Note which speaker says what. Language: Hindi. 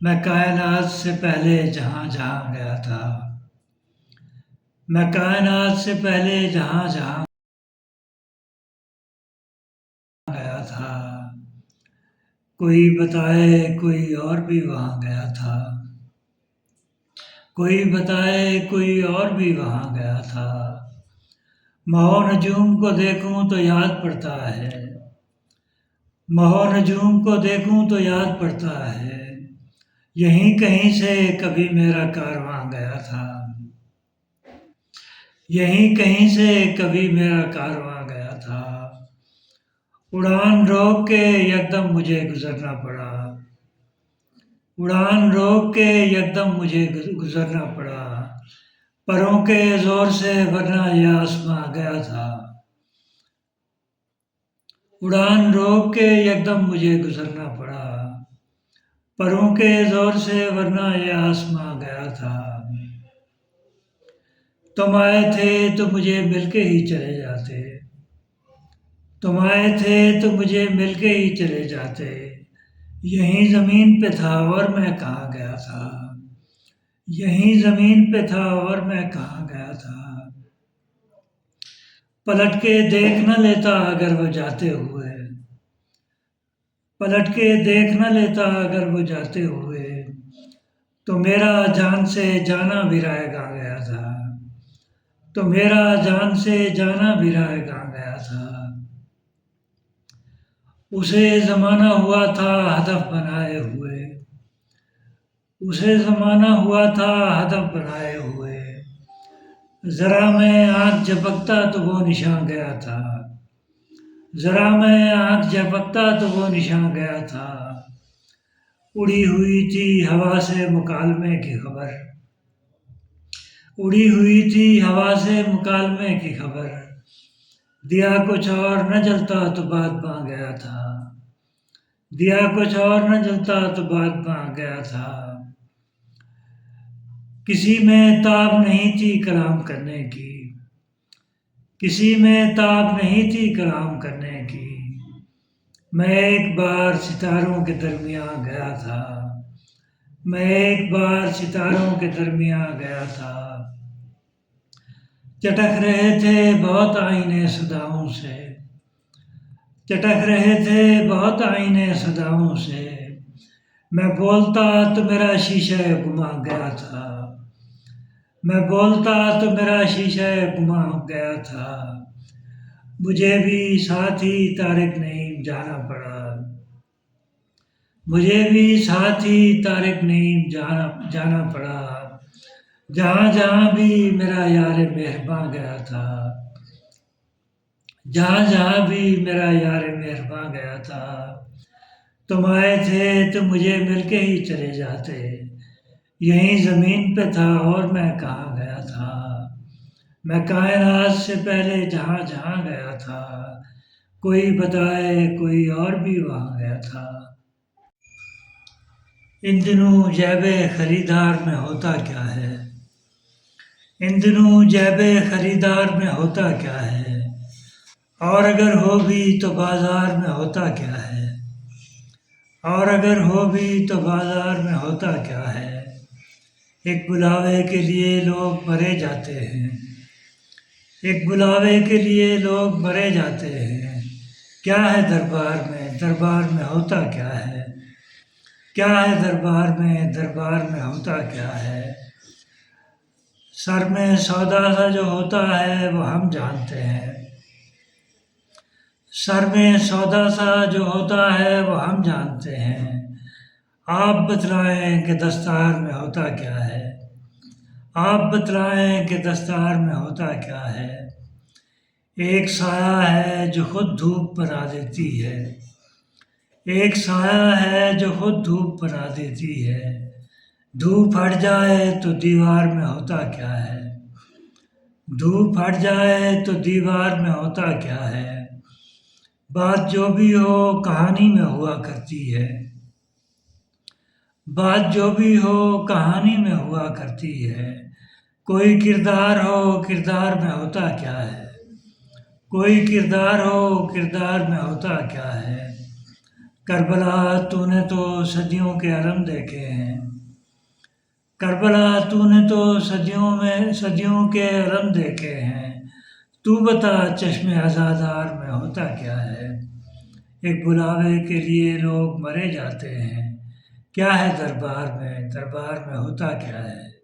Speaker 1: मैं कायनात से पहले जहाँ जहाँ गया था। मैं कायनात से पहले जहाँ जहाँ गया था। कोई बताए कोई और भी वहाँ गया था। कोई बताए कोई और भी वहाँ गया था। महो नजूम को देखूं तो याद पड़ता है। महो नजूम को देखूं तो याद पड़ता है। यहीं कहीं से कभी मेरा कारवां गया था। यहीं कहीं से कभी मेरा कारवां गया था। उड़ान रोक के यकदम मुझे गुजरना पड़ा। उड़ान रोक के यकदम मुझे गुजरना पड़ा। परों के जोर से वरना ये आसमां गया था। उड़ान रोक के यकदम मुझे गुजरना पड़ा। परों के जोर से वरना ये आसमां गया था। तुम आए थे तो मुझे मिलके ही चले जाते। तुम आए थे तो मुझे मिलके ही चले जाते। यहीं जमीन पे था और मैं कहाँ गया था। यहीं जमीन पे था और मैं कहाँ गया था। पलट के देख न लेता अगर वो जाते हुए। पलट के देख न लेता अगर वो जाते हुए। तो मेरा जान से जाना भी राह कहाँ गया था। तो मेरा जान से जाना भी राह कहाँ गया था। उसे जमाना हुआ था हदफ बनाए हुए। उसे जमाना हुआ था हदफ बनाए हुए। जरा मैं आंख झपकता तो वो निशान गया था। जरा मैं आंख झपकता तो वो निशान गया था। उड़ी हुई थी हवा से मुकालमे की खबर। उड़ी हुई थी हवा से मुकालमे की खबर। दिया कुछ और न जलता तो बात पा गया था। दिया कुछ और न जलता तो बात पा गया था। किसी में ताब नहीं थी कलाम करने की। किसी में ताब नहीं थी कलाम करने की। मैं एक बार सितारों के दरमियान गया था। मैं एक बार सितारों के दरमियान गया था। चटक रहे थे बहुत आईने सदाओं से। चटक रहे थे बहुत आईने सदाओं से। मैं बोलता तो मेरा शीशा घुमा गया था। मैं बोलता तो मेरा शीशा घुमा गया था। मुझे भी साथ ही तारिक नहीं जाना पड़ा। मुझे भी साथ ही तारिक नहीं जाना जाना पड़ा। जहाँ जहाँ भी मेरा यार मेहरबान गया था। जहाँ जहाँ भी मेरा यार मेहरबान गया था। तुम आए थे तो मुझे मिलके ही चले जाते। यहीं जमीन पे था और मैं कहाँ गया था। मैं कायनात से पहले जहाँ जहाँ गया था। कोई बताए कोई और भी वहाँ गया था। इन दिनों जैबे खरीदार में होता क्या है। इन दिनों जैबे खरीदार में होता क्या है। और अगर हो भी तो बाजार में होता क्या है। और अगर हो भी तो बाजार में होता क्या है। एक बुलावे के लिए लोग मरे जाते हैं। एक बुलावे के लिए लोग मरे जाते हैं। क्या है दरबार में, दरबार में होता क्या है। क्या है दरबार में, दरबार में होता क्या है। सर में सौदा सा जो होता है वो हम जानते हैं। सर में सौदा सा जो होता है वो हम जानते हैं। आप बतलाएं कि दस्तार में होता क्या है। आप बतलाएं कि दस्तार में होता क्या है। एक साया है जो खुद धूप बना देती है। एक साया है जो खुद धूप बना देती है। धूप हट जाए तो दीवार में होता क्या है। धूप हट जाए तो दीवार में होता क्या है। बात जो भी हो कहानी में हुआ करती है। बात जो भी हो कहानी में हुआ करती है। कोई किरदार हो किरदार में होता क्या है। कोई किरदार हो किरदार में होता क्या है। करबला तूने तो सदियों के अलम देखे हैं। करबला तूने तो सदियों के अलम देखे हैं। तू बता चश्मे अज़ादार में होता क्या है। एक बुलावे के लिए लोग मरे जाते हैं। क्या है दरबार में होता क्या है।